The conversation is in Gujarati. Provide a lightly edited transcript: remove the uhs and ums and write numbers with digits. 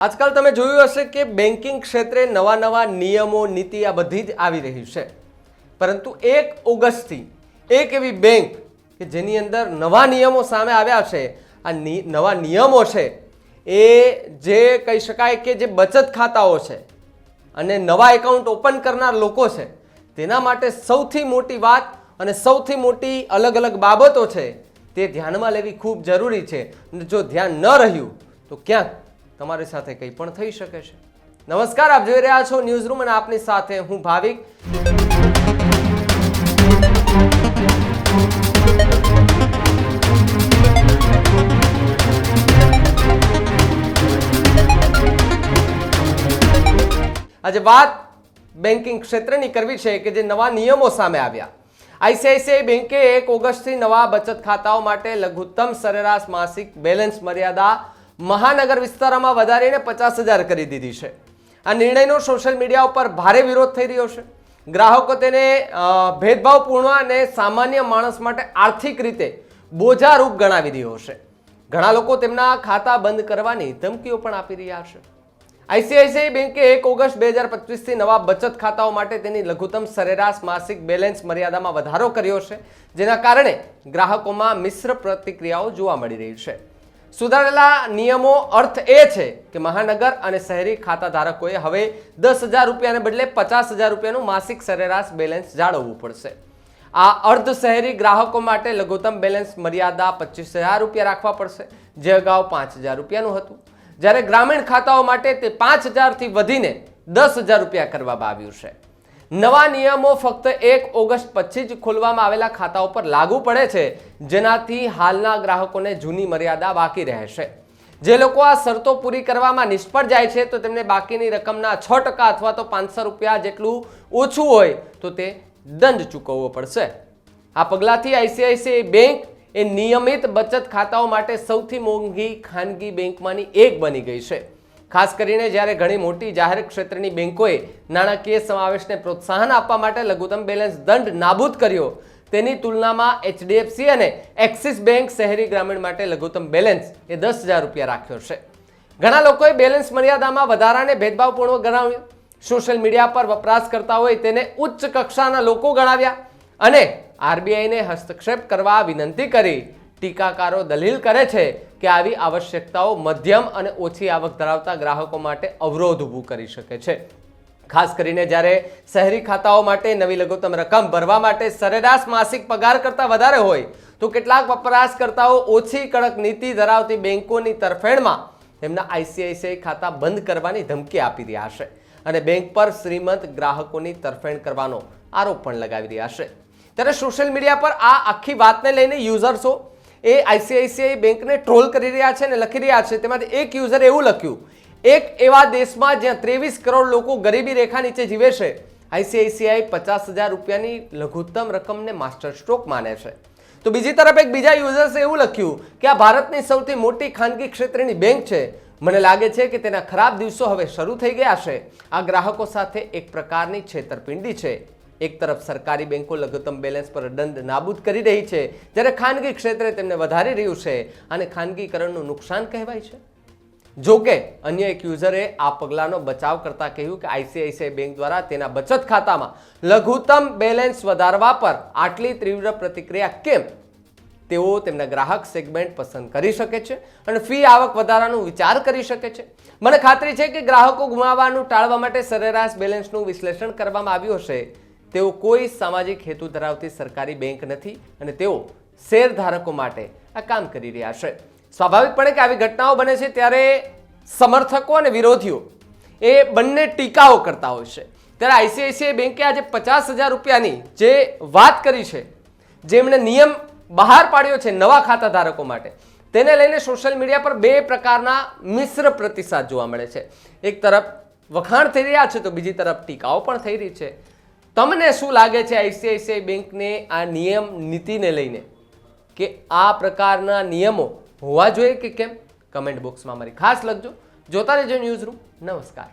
આજકાલ તમે જોયું હશે કે બેન્કિંગ ક્ષેત્રે નવા નવા નિયમો નીતિ આ બધી જ આવી રહી છે, પરંતુ 1 ઓગસ્ટથી એક એવી બેંક કે જેની અંદર નવા નિયમો સામે આવ્યા છે. આ નવા નિયમો છે એ જે કહી શકાય કે જે બચત ખાતાઓ છે અને નવા એકાઉન્ટ ઓપન કરનાર લોકો છે તેના માટે સૌથી મોટી વાત અને સૌથી મોટી અલગ અલગ બાબતો છે તે ધ્યાનમાં લેવી ખૂબ જરૂરી છે. જો ધ્યાન ન રહ્યું તો ક્યાંક તમારી સાથે કંઈ પણ થઈ શકે છે. નમસ્કાર, આપ જોઈ રહ્યા છો ન્યૂઝ રૂમ અને આપની સાથે હું ભાવિક. આજે વાત બેન્કિંગ ક્ષેત્રની કરવી છે કે જે નવા નિયમો સામે આવ્યા. આઈસીઆઈસીઆઈ બેંકે 1 ઓગસ્ટથી નવા બચત ખાતાઓ માટે લઘુત્તમ સરેરાશ માસિક બેલેન્સ મર્યાદા મહાનગર વિસ્તારોમાં વધારીને 50,000 કરી દીધી છે. આ નિર્ણયનો સોશિયલ મીડિયા ઉપર ભારે વિરોધ થઈ રહ્યો છે. ગ્રાહકો તેને ભેદભાવપૂર્ણ અને સામાન્ય માણસ માટે આર્થિક રીતે બોજારૂપ ગણાવી રહ્યો છે. ઘણા લોકો તેમના ખાતા બંધ કરવાની ધમકીઓ પણ આપી રહ્યા છે. આઈસીઆઈસીઆઈ બેંકે 1 ઓગસ્ટ 2025થી નવા બચત ખાતાઓ માટે તેની લઘુત્તમ સરેરાશ માસિક બેલેન્સ મર્યાદામાં વધારો કર્યો છે, જેના કારણે ગ્રાહકોમાં મિશ્ર પ્રતિક્રિયાઓ જોવા મળી રહી છે. સુધારેલા નિયમો અર્થ એ છે કે મહાનગર અને શહેરી ખાતા ધારકોએ હવે 10,000 રૂપિયાને બદલે 50,000 રૂપિયાનું માસિક સરેરાશ બેલેન્સ જાળવવું પડશે. આ અર્ધ શહેરી ગ્રાહકો માટે લઘુત્તમ બેલેન્સ મર્યાદા 25,000 રૂપિયા રાખવા પડશે, જે અગાઉ 5,000 રૂપિયાનું હતું. જ્યારે ગ્રામીણ ખાતાઓ માટે તે 5,000થી વધીને 10,000 રૂપિયા કરવામાં આવ્યું છે. નવા નિયમો ફક્ત 1 ઓગસ્ટ પછી જ ખોલવામાં આવેલા ખાતાઓ પર લાગુ પડે છે, જેનાથી હાલના ગ્રાહકોને જૂની મર્યાદા બાકી રહેશે. જે લોકો આ શરતો પૂરી કરવામાં નિષ્ફળ જાય છે તો તેમને બાકીની રકમના 6% અથવા તો 500 રૂપિયા જેટલું ઓછું હોય તો તે દંડ ચૂકવવો પડશે. આ પગલાંથી આઈસીઆઈસીઆઈ બેંક એ નિયમિત બચત ખાતાઓ માટે સૌથી મોંઘી ખાનગી બેંકમાંની એક બની ગઈ છે. ખાસ કરીને જ્યારે ઘણી મોટી જાહેર ક્ષેત્રની બેંકોએ નાણાકીય સમાવેશને પ્રોત્સાહન આપવા માટે લઘુત્તમ બેલેન્સ દંડ નાબૂદ કર્યો, તેની તુલનામાં એચડીએફસી અને એક્સિસ બેંક શહેરી ગ્રામીણ માટે લઘુત્તમ બેલેન્સ એ 10,000 રૂપિયા રાખ્યો છે. ઘણા લોકોએ બેલેન્સ મર્યાદામાં વધારાને ભેદભાવપૂર્ણ ગણાવ્યું. સોશિયલ મીડિયા પર વપરાશકર્તાઓએ તેને ઉચ્ચ કક્ષાના લોકો ગણાવ્યા અને આરબીઆઈને હસ્તક્ષેપ કરવા વિનંતી કરી. ટીકાકારો દલીલ કરે છે કે આવી આવશ્યકતાઓ મધ્યમ અને ઓછી આવક ધરાવતા ગ્રાહકો માટે અવરોધ ઊભું કરી શકે છે. ખાસ કરીને જ્યારે શહેરી ખાતાઓ માટે નવી લઘુત્તમ રકમ ભરવા માટે સરેરાશ માસિક પગાર કરતાં વધારે હોય તો કેટલાક વપરાશકર્તાઓ ઓછી કડક નીતિ ધરાવતી બેંકોની તરફેણમાં તેમના આઈસીઆઈસીઆઈ ખાતા બંધ કરવાની ધમકી આપી રહ્યા છે અને બેંક પર શ્રીમંત ગ્રાહકોની તરફેણ કરવાનો આરોપ પણ લગાવી રહ્યા છે. ત્યારે સોશિયલ મીડિયા પર આ આખી વાતને લઈને યુઝર્સો એ આઈસીઆઈસીઆઈ બેંકને ટ્રોલ કરી રહ્યા છે અને લખી રહ્યા છે. તેમાંથી એક યુઝરે એવું લખ્યું, એક એવા દેશમાં જ્યાં 23 કરોડ લોકો ગરીબી રેખા નીચે જીવે છે, આઈસીઆઈસીઆઈ 50,000 રૂપિયાની લઘુત્તમ રકમને માસ્ટર સ્ટ્રોક માને છે. તો બીજી તરફ એક બીજા યુઝર્સે એવું લખ્યું કે આ ભારતની સૌથી મોટી ખાનગી ક્ષેત્રની બેંક છે. મને લાગે છે કે તેના ખરાબ દિવસો હવે શરૂ થઈ ગયા છે. આ ગ્રાહકો સાથે એક પ્રકારની છેતરપિંડી છે. એક તરફ સરકારી બેંકો લઘુત્તમ બેલેન્સ પર દંડ નાબૂદ કરી રહી છે, જ્યારે ખાનગી ક્ષેત્રે તેમને વધારી રહ્યું છે અને ખાનગીકરણનું નુકસાન કહેવાય છે. જો કે અન્ય એક યુઝરે આ પગલાંનો બચાવ કરતા કહ્યું કે આઈસીઆઈસીઆઈ બેંક દ્વારા તેના બચત ખાતામાં લઘુત્તમ બેલેન્સ વધારવા પર આટલી તીવ્ર પ્રતિક્રિયા કેમ? તેઓ તેમના ગ્રાહક સેગમેન્ટ પસંદ કરી શકે છે અને ફી આવક વધારાનો વિચાર કરી શકે છે. મને ખાતરી છે કે ગ્રાહકો ગુમાવવાનું ટાળવા માટે સરેરાશ બેલેન્સનું વિશ્લેષણ કરવામાં આવ્યું હશે. તેઓ કોઈ સામાજિક હેતુ ધરાવતી સરકારી બેંક નથી અને તેઓ શેરધારકો માટે આ કામ કરી રહ્યા છે. સ્વાભાવિકપણે કે આવી ઘટનાઓ બને છે ત્યારે સમર્થકો અને વિરોધીઓ એ બંને ટીકાઓ કરતા હોય છે. ત્યારે આઈસીઆઈસીઆઈ બેંકે આજે 50,000 રૂપિયાની જે વાત કરી છે, જેમણે નિયમ બહાર પાડ્યો છે નવા ખાતા ધારકો માટે, તેને લઈને સોશિયલ મીડિયા પર બે પ્રકારના મિશ્ર પ્રતિસાદ જોવા મળે છે. એક તરફ વખાણ થઈ રહ્યા છે તો બીજી તરફ ટીકાઓ પણ થઈ રહી છે. તમને શું લાગે છે આઈસીઆઈસીઆઈ બેંકને આ નિયમ નીતિને લઈને, કે આ પ્રકારના નિયમો હોવા જોઈએ કે કેમ? કમેન્ટ બોક્સમાં મારી ખાસ લખજો. જોતા રહેજો ન્યૂઝ રૂમ. નમસ્કાર.